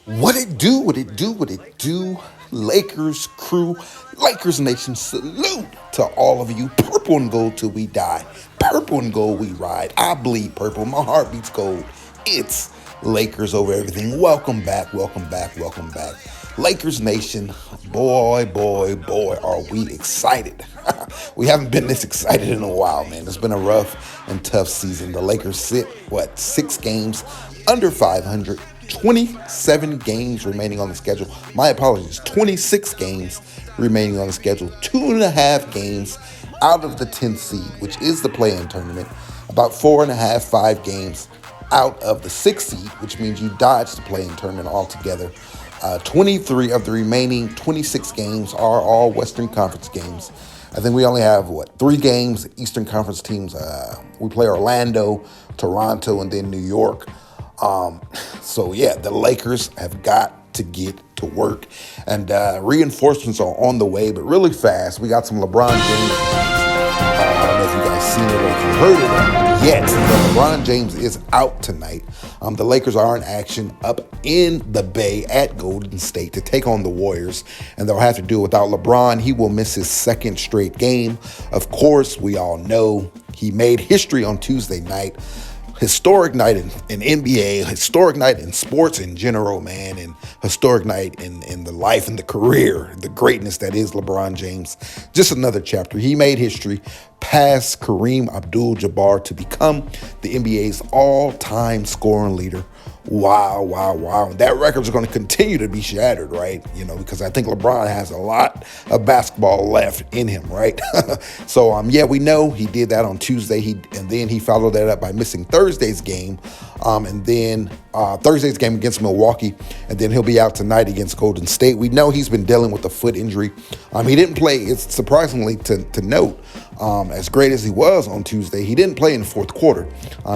What it do, what it do, what it do, Lakers crew, Lakers Nation, salute to all of you. Purple and gold till we die. Purple and gold we ride. I bleed purple, my heart beats gold. It's Lakers over everything. Welcome back, welcome back, welcome back. Lakers Nation, boy, are we excited. We haven't been this excited in a while, man. It's been a rough and tough season. The Lakers sit, 6 games under 500. 27 games remaining on the schedule. My apologies, 26 games remaining on the schedule. 2.5 games out of the 10th seed, which is the play-in tournament. About 4.5, 5 games out of the 6th seed, which means you dodged the play-in tournament altogether. 23 of the remaining 26 games are all Western Conference games. I think we only have, 3 games, Eastern Conference teams. We play Orlando, Toronto, and then New York. So the Lakers have got to get to work, and reinforcements are on the way, but really fast. We got some LeBron James. I don't know if you guys seen it or if you heard it yet, but LeBron James is out tonight. The Lakers are in action up in the Bay at Golden State to take on the Warriors, and they'll have to do it without LeBron. He will miss his second straight game. Of course, we all know he made history on Tuesday night. Historic night in NBA, historic night in sports in general, man, and historic night in the life and the career, the greatness that is LeBron James. Just another chapter. He made history, past Kareem Abdul-Jabbar to become the NBA's all-time scoring leader. Wow. That record's going to continue to be shattered, right? Because I think LeBron has a lot of basketball left in him, right? So, we know he did that on Tuesday. And then he followed that up by missing Thursday's game. And then Thursday's game against Milwaukee. And then he'll be out tonight against Golden State. We know he's been dealing with a foot injury. He didn't play. It's surprisingly to note, as great as he was on Tuesday, he didn't play in the fourth quarter.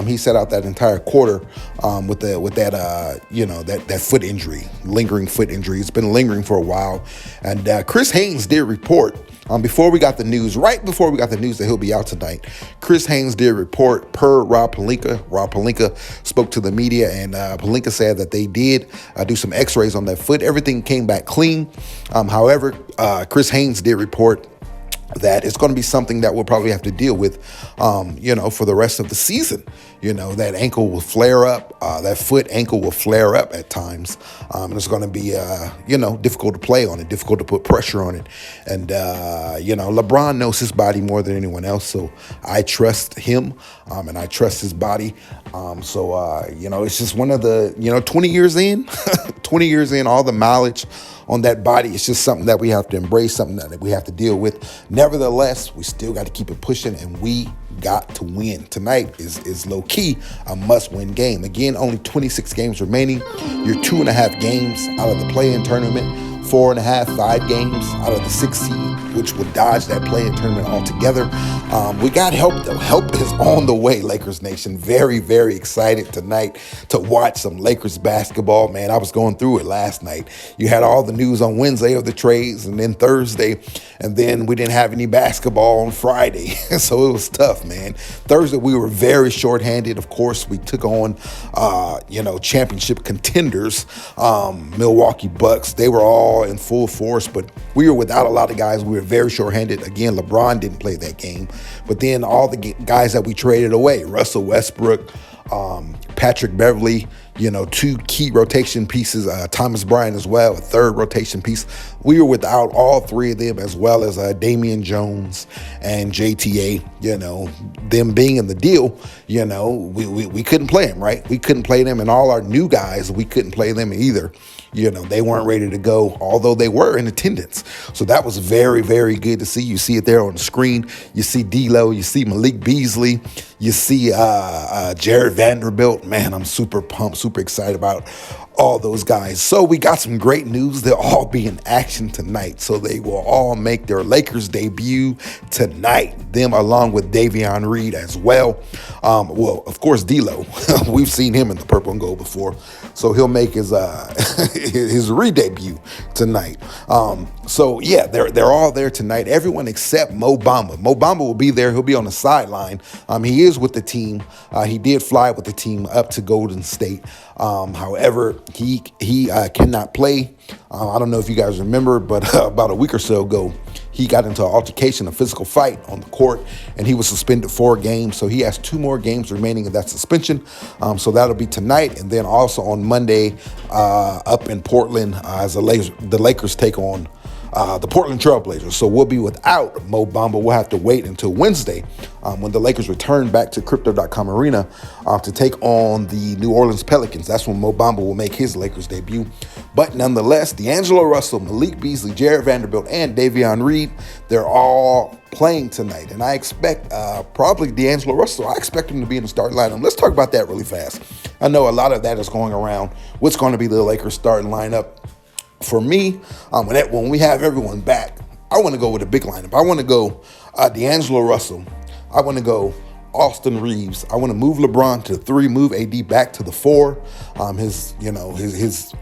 He sat out that entire quarter with that foot injury, lingering foot injury. It's been lingering for a while. And Chris Haynes did report right before we got the news that he'll be out tonight. Chris Haynes did report per Rob Pelinka. Rob Pelinka spoke to the media, and Pelinka said that they did do some x-rays on that foot. Everything came back clean. However, Chris Haynes did report that it's going to be something that we'll probably have to deal with, for the rest of the season. That ankle will flare up, that foot ankle will flare up at times. And it's going to be, difficult to play on it, difficult to put pressure on it. And, LeBron knows his body more than anyone else. So I trust him, and I trust his body. It's just one of the, 20 years in, 20 years in, all the mileage on that body. It's just something that we have to embrace, something that we have to deal with. Nevertheless, we still got to keep it pushing, and we got to win. Tonight is low-key a must-win game. Again, only 26 games remaining. You're 2.5 games out of the play-in tournament, 4.5, 5 games out of the 6th seed, which would dodge that play-in tournament altogether. We got help, though. Help is on the way, Lakers Nation. Very, very excited tonight to watch some Lakers basketball. Man, I was going through it last night. You had all the news on Wednesday of the trades, and then Thursday, and then we didn't have any basketball on Friday. So it was tough, man. Thursday, we were very shorthanded. Of course, we took on, championship contenders, Milwaukee Bucks. They were all in full force, but we were without a lot of guys. We were very shorthanded. Again, LeBron didn't play that game. But then all the guys that we traded away, Russell Westbrook, Patrick Beverly, 2 key rotation pieces, Thomas Bryant as well, a 3rd rotation piece. We were without all 3 of them, as well as Damian Jones and JTA. Them being in the deal, we couldn't play them, right? We couldn't play them, and all our new guys, we couldn't play them either. They weren't ready to go, although they were in attendance. So that was very, very good to see. You see it there on the screen. You see D'Lo, you see Malik Beasley, you see Jared Vanderbilt. Man, I'm super pumped, super excited about all those guys. So we got some great news. They'll all be in action tonight. So they will all make their Lakers debut tonight. Them along with Davion Reed as well. Of course, D'Lo. We've seen him in the purple and gold before. So he'll make his his re-debut tonight. So yeah, they're all there tonight. Everyone except Mo Bamba. Mo Bamba will be there. He'll be on the sideline. He is with the team. He did fly with the team up to Golden State. However, he cannot play. I don't know if you guys remember, but about a week or so ago, he got into an altercation, a physical fight on the court, and he was suspended 4 games. So he has 2 more games remaining of that suspension. So that'll be tonight. And then also on Monday up in Portland as the Lakers take on the Portland Trailblazers. So we'll be without Mo Bamba. We'll have to wait until Wednesday when the Lakers return back to Crypto.com Arena to take on the New Orleans Pelicans. That's when Mo Bamba will make his Lakers debut. But nonetheless, D'Angelo Russell, Malik Beasley, Jared Vanderbilt, and Davion Reed, they're all playing tonight. And I expect probably D'Angelo Russell, I expect him to be in the starting lineup. Let's talk about that really fast. I know a lot of that is going around. What's going to be the Lakers starting lineup? For me, when we have everyone back, I want to go with a big lineup. I want to go D'Angelo Russell. I want to go Austin Reeves. I want to move LeBron to the 3, move AD back to the 4, his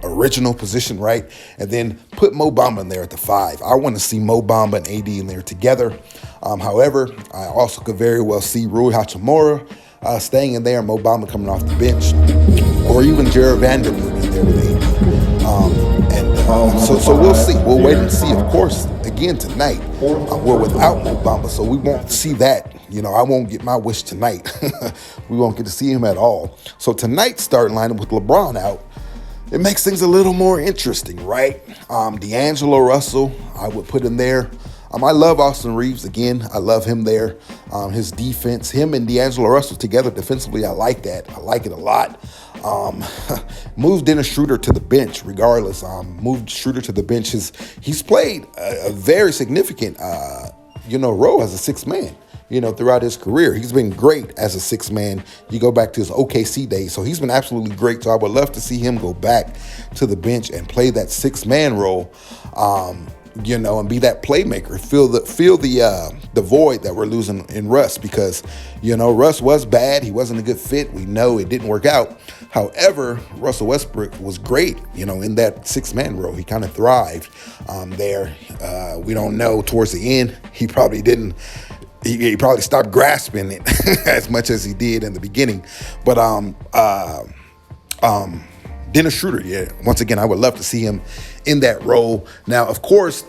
original position, right? And then put Mo Bamba in there at the 5. I want to see Mo Bamba and AD in there together. However, I also could very well see Rui Hachimura staying in there, Mo Bamba coming off the bench, or even Jared Vanderbilt in there with AD. So we'll see. We'll wait and see. Of course, again tonight, we're without Mo Bamba, so we won't see that. I won't get my wish tonight. We won't get to see him at all. So tonight's starting lineup with LeBron out, it makes things a little more interesting, right? D'Angelo Russell, I would put in there. I love Austin Reeves. Again, I love him there. His defense, him and D'Angelo Russell together defensively, I like that. I like it a lot. Move Dennis Schroeder to the bench regardless. Moved Schroeder to the bench. He's played a very significant, role as a 6th man. Throughout his career. He's been great as a 6th man. You go back to his OKC days. So he's been absolutely great. So I would love to see him go back to the bench and play that 6th man role. And be that playmaker, fill the void that we're losing in Russ, because Russ was bad. He wasn't a good fit. We know it didn't work out. However, Russell Westbrook was great, in that 6th man role. He kind of thrived there. We don't know, towards the end, he probably didn't. He probably stopped grasping it as much as he did in the beginning. But Dennis Schroeder, yeah. Once again, I would love to see him in that role. Now, of course,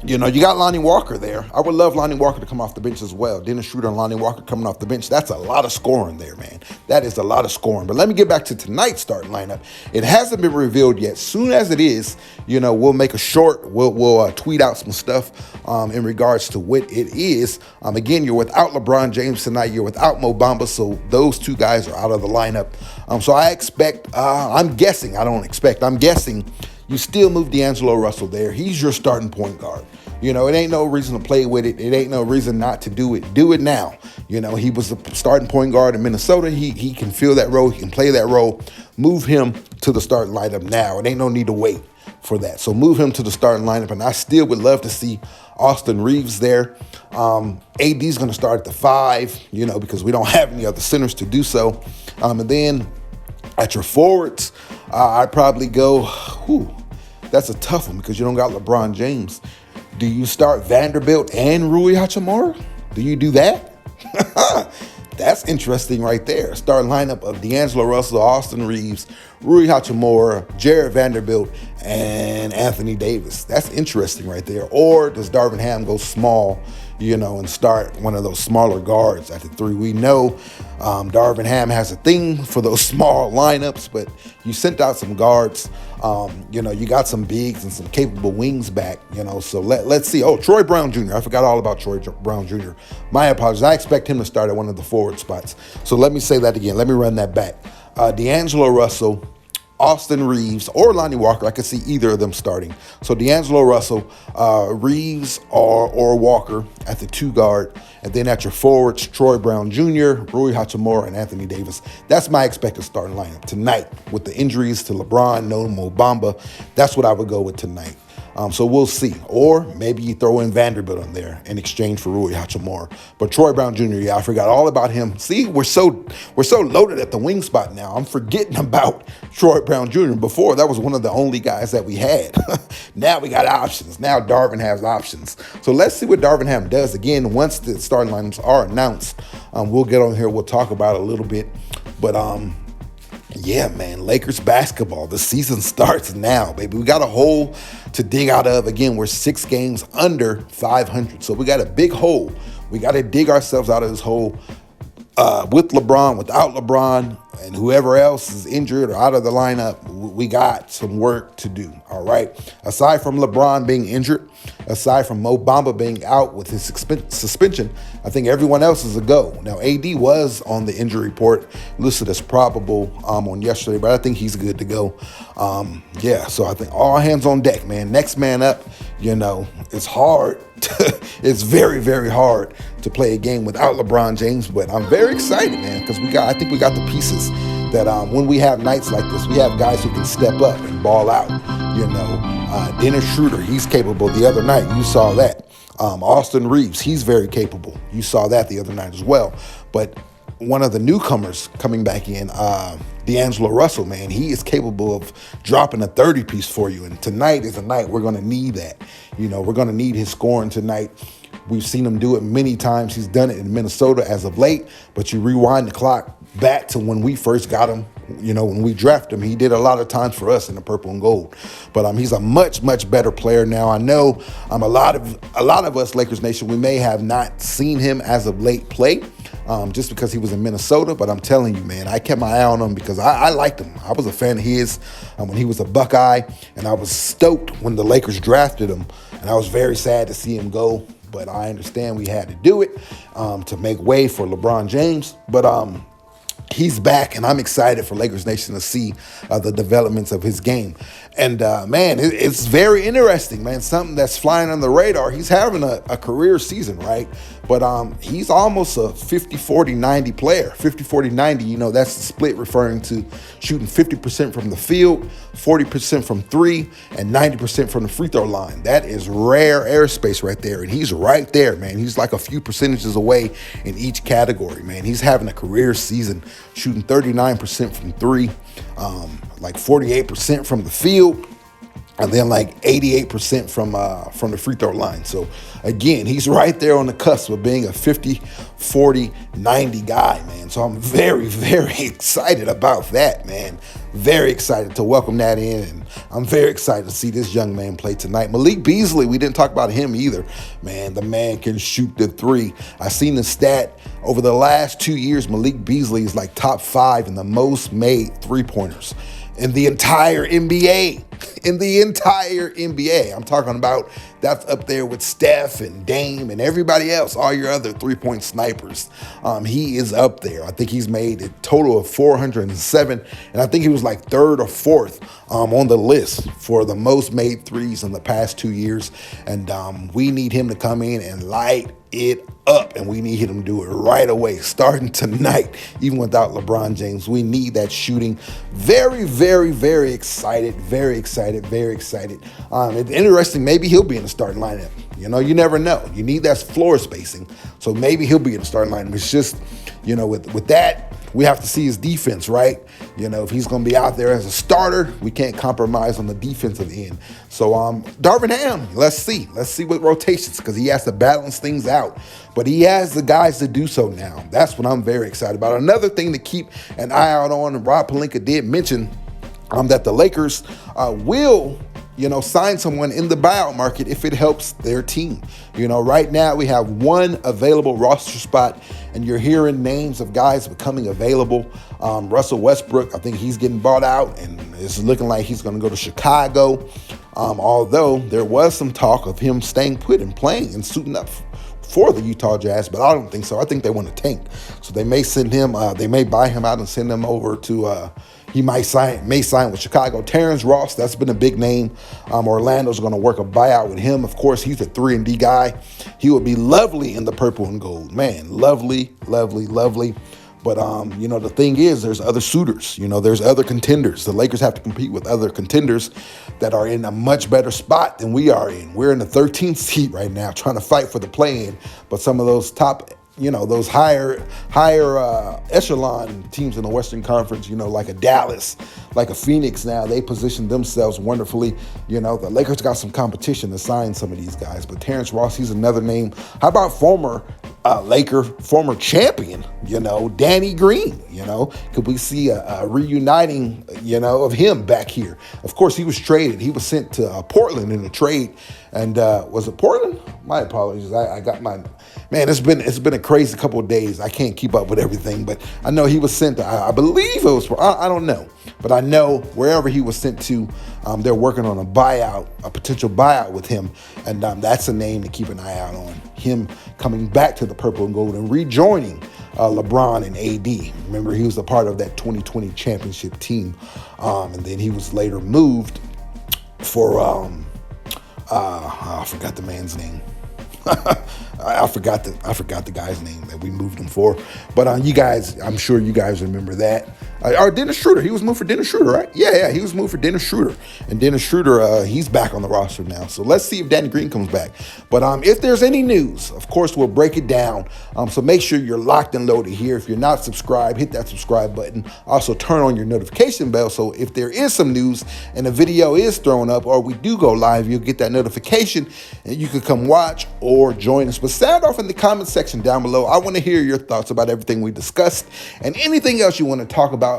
you got Lonnie Walker there. I would love Lonnie Walker to come off the bench as well. Dennis Schroeder and Lonnie Walker coming off the bench. That's a lot of scoring there, man. That is a lot of scoring. But let me get back to tonight's starting lineup. It hasn't been revealed yet. Soon as it is, we'll make a short. We'll tweet out some stuff in regards to what it is. Again, you're without LeBron James tonight. You're without Mo Bamba. So those 2 guys are out of the lineup. So I expect, I'm guessing you still move D'Angelo Russell there. He's your starting point guard. It ain't no reason to play with it. It ain't no reason not to do it. Do it now. He was the starting point guard in Minnesota. He can fill that role. He can play that role. Move him to the starting lineup now. It ain't no need to wait for that. So move him to the starting lineup. And I still would love to see Austin Reeves there. AD's going to start at the 5, because we don't have any other centers to do so. And then at your forwards, I'd probably go, that's a tough one because you don't got LeBron James. Do you start Vanderbilt and Rui Hachimura? Do you do that? That's interesting right there. Starting lineup of D'Angelo Russell, Austin Reeves, Rui Hachimura, Jared Vanderbilt, and Anthony Davis. That's interesting right there. Or does Darvin Ham go small, and start one of those smaller guards at the 3? We know Darvin Ham has a thing for those small lineups, but you sent out some guards. You got some bigs and some capable wings back, so let's see. Oh, Troy Brown Jr. I forgot all about Troy Brown Jr. My apologies. I expect him to start at one of the forward spots. So let me say that again. Let me run that back. D'Angelo Russell, Austin Reeves, or Lonnie Walker. I could see either of them starting. So D'Angelo Russell, Reeves, or Walker at the 2 guard. And then at your forwards, Troy Brown Jr., Rui Hachimura, and Anthony Davis. That's my expected starting lineup tonight. With the injuries to LeBron, no Mo Bamba, that's what I would go with tonight. So we'll see. Or maybe you throw in Vanderbilt on there in exchange for Rui Hachimura. But Troy Brown Jr., yeah, I forgot all about him. See, we're so loaded at the wing spot now. I'm forgetting about Troy Brown Jr. Before, that was one of the only guys that we had. Now we got options. Now Darvin has options. So let's see what Darvin Ham does. Again, once the starting lineups are announced, we'll get on here. We'll talk about it a little bit. But yeah, man, Lakers basketball. The season starts now, baby. We got a hole to dig out of. Again, we're 6 games under 500. So we got a big hole. We got to dig ourselves out of this hole with LeBron, without LeBron, and whoever else is injured or out of the lineup. We got some work to do, all right? Aside from LeBron being injured, aside from Mo Bamba being out with his suspension, I think everyone else is a go. Now, AD was on the injury report, listed as probable on yesterday, but I think he's good to go. Yeah, so I think all hands on deck, man. Next man up, it's hard. It's very, very hard to play a game without LeBron James, but I'm very excited, man, because I think we got the pieces that when we have nights like this, we have guys who can step up and ball out. Dennis Schroeder, he's capable. The other night, you saw that. Austin Reeves, he's very capable. You saw that the other night as well. But one of the newcomers coming back in, D'Angelo Russell, man, he is capable of dropping a 30-piece for you. And tonight is a night we're going to need that. We're going to need his scoring tonight. We've seen him do it many times. He's done it in Minnesota as of late. But you rewind the clock back to when we first got him, when we drafted him, he did a lot of times for us in the purple and gold. But he's a much, much better player now. I know a lot of us, Lakers Nation, we may have not seen him as of late play just because he was in Minnesota. But I'm telling you, man, I kept my eye on him because I liked him. I was a fan of his when he was a Buckeye, and I was stoked when the Lakers drafted him. And I was very sad to see him go. But I understand we had to do it to make way for LeBron James. But he's back, and I'm excited for Lakers Nation to see the developments of his game. And, man, it's very interesting, man. Something that's flying on the radar. He's having a career season, right? But he's almost a 50-40-90 player. 50-40-90, that's the split referring to shooting 50% from the field, 40% from 3, and 90% from the free throw line. That is rare airspace right there. And he's right there, man. He's like a few percentages away in each category, man. He's having a career season, shooting 39% from 3, like 48% from the field, and then like 88% from the free throw line. So again, he's right there on the cusp of being a 50-40-90 guy, man. So I'm very, very excited about that, man. Very excited to welcome that in, and I'm very excited to see this young man play tonight. Malik Beasley, we didn't talk about him either. Man, the man can shoot the 3. I seen the stat over the last 2 years. Malik Beasley is like top 5 in the most made 3-pointers in the entire NBA. In the entire NBA. I'm talking about that's up there with Steph and Dame and everybody else, all your other 3-point snipers. He is up there. I think he's made a total of 407, and I think he was like 3rd or 4th on the list for the most made 3s in the past 2 years. And we need him to come in and light it up, and we need him to do it right away, starting tonight, even without LeBron James. We need that shooting. Very, very, very excited, very excited, very excited. It's interesting, maybe he'll be in the starting lineup. You never know. You need that floor spacing, so maybe he'll be in the starting lineup. It's just, with that, we have to see his defense, right? If he's going to be out there as a starter, we can't compromise on the defensive end. So, Darvin Ham, let's see. Let's see what rotations, because he has to balance things out. But he has the guys to do so now. That's what I'm very excited about. Another thing to keep an eye out on, and Rob Pelinka did mention that the Lakers will sign someone in the buyout market if it helps their team. Right now we have one available roster spot, and you're hearing names of guys becoming available. Russell Westbrook, I think he's getting bought out, and it's looking like he's going to go to Chicago. Although there was some talk of him staying put and playing and suiting up for the Utah Jazz, but I don't think so. I think they want to tank. So they may send him, they may buy him out and send him over to, he may sign with Chicago. Terrence Ross, that's been a big name. Orlando's going to work a buyout with him. Of course, he's a 3-and-D guy. He would be lovely in the purple and gold. Man, lovely, lovely, lovely. But, you know, the thing is, there's other suitors. You know, there's other contenders. The Lakers have to compete with other contenders that are in a much better spot than we are in. We're in the 13th seat right now trying to fight for the play-in. But some of those top, you know, those higher echelon teams in the Western Conference, you know, like a Dallas, like a Phoenix now, they position themselves wonderfully. You know, the Lakers got some competition to sign some of these guys. But Terrence Ross, he's another name. How about former Laker, former champion, you know, Danny Green, you know? Could we see a reuniting, you know, of him back here? Of course, he was traded. He was sent to Portland in a trade. And was it Portland? My apologies. I got my... Man, it's been a crazy couple of days. I can't keep up with everything, but I know he was sent to, I believe it was, I don't know. But I know wherever he was sent to, they're working on a potential buyout with him. And that's a name to keep an eye out on. Him coming back to the purple and gold and rejoining LeBron and AD. Remember, he was a part of that 2020 championship team. And then he was later moved for, I forgot the man's name. I forgot the guy's name that we moved him for. But you guys, I'm sure you guys remember that. Or Dennis Schroeder. He was moved for Dennis Schroeder, right? Yeah, he was moved for Dennis Schroeder. And Dennis Schroeder, he's back on the roster now. So let's see if Danny Green comes back. But if there's any news, of course, we'll break it down. So make sure you're locked and loaded here. If you're not subscribed, hit that subscribe button. Also, turn on your notification bell. So if there is some news and a video is thrown up or we do go live, you'll get that notification and you can come watch or join us. But sound off in the comment section down below. I want to hear your thoughts about everything we discussed and anything else you want to talk about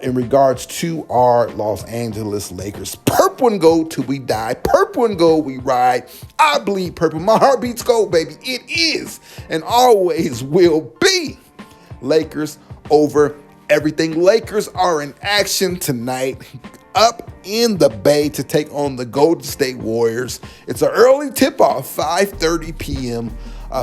in regards to our Los Angeles Lakers. Purple and gold till we die. Purple and gold we ride. I bleed purple. My heart beats gold, baby. It is and always will be Lakers over everything. Lakers are in action tonight up in the Bay to take on the Golden State Warriors. It's an early tip-off, 5:30 p.m.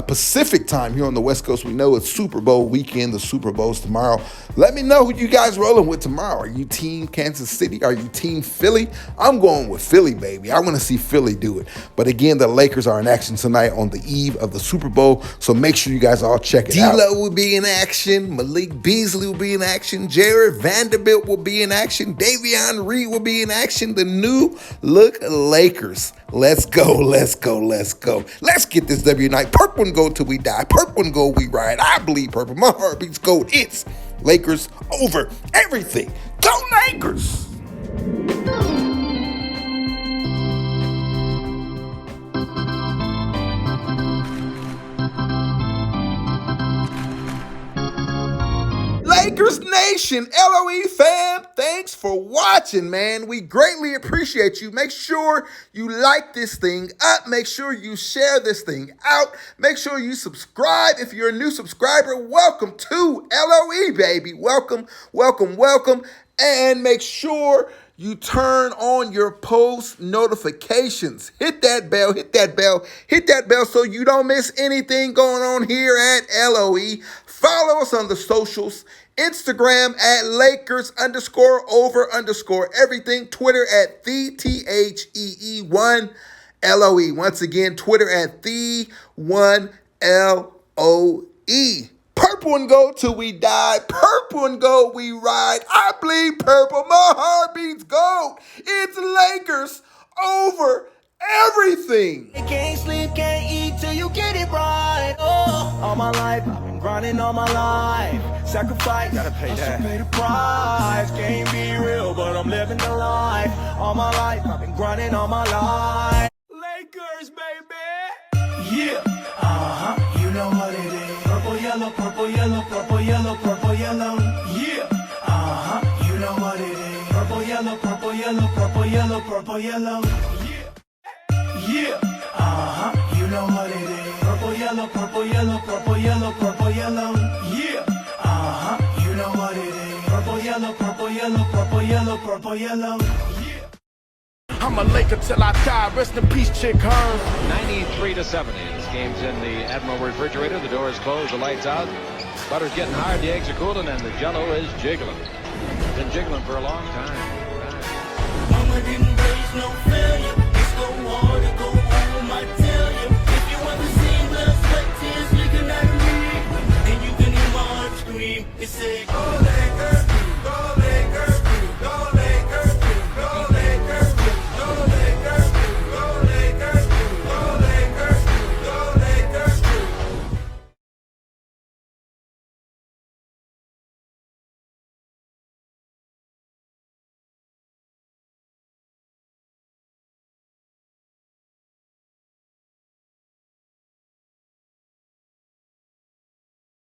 Pacific time here on the West Coast. We know it's Super Bowl weekend. The Super Bowl's tomorrow. Let me know who you guys rolling with tomorrow. Are you team Kansas City? Are you team Philly? I'm going with Philly, baby. I want to see Philly do it. But again, the Lakers are in action tonight on the eve of the Super Bowl. So make sure you guys all check it out. D-Lo will be in action. Malik Beasley will be in action. Jared Vanderbilt will be in action. Davion Reed will be in action. The new look Lakers. Let's go, let's go, let's go. Let's get this W night. Purple and gold till we die. Purple and gold we ride. I bleed purple. My heart beats gold. It's Lakers over everything. Go Lakers! Lakers Nation, LOE fam, thanks for watching, man. We greatly appreciate you. Make sure you like this thing up. Make sure you share this thing out. Make sure you subscribe. If you're a new subscriber, welcome to LOE, baby. Welcome, welcome, welcome. And make sure you turn on your post notifications. Hit that bell, hit that bell, hit that bell so you don't miss anything going on here at LOE. Follow us on the socials. Instagram at Lakers_over_everything. Twitter at THEE1LOE. Once again, Twitter at THE1LOE. Purple and gold till we die. Purple and gold we ride. I bleed purple. My heart beats gold. It's Lakers over everything. You can't sleep, can't eat till you get it right. Oh, all my life I've been grinding all my life. Sacrifice, gotta pay that. Pay the price. Can't be real, but I'm living the life. All my life I've been grinding all my life. Lakers, baby. Yeah. You know what it is. Purple, yellow, purple, yellow, purple, yellow, purple, yellow. Yeah. You know what it is. Purple, yellow, purple, yellow, purple, yellow, purple, yellow. Yeah, you know what it is. Purple, yellow, purple, yellow, purple, yellow, purple, yellow. Yeah, you know what it is. Purple, yellow, purple, yellow, purple, yellow, purple, yellow. Yeah. I'm a Laker till I die. Rest in peace, Chick Hearn. 93-70. This game's in the Admiral refrigerator. The door is closed. The lights out. Butter's getting hard. The eggs are cooling, and the Jell-O is jiggling. Been jiggling for a long time. Mama didn't raise no failure. Go hard and go home, I tell you. If you want to see blood, sweat, tears leaking out of me, then you can hear my heart scream. we sing, ole,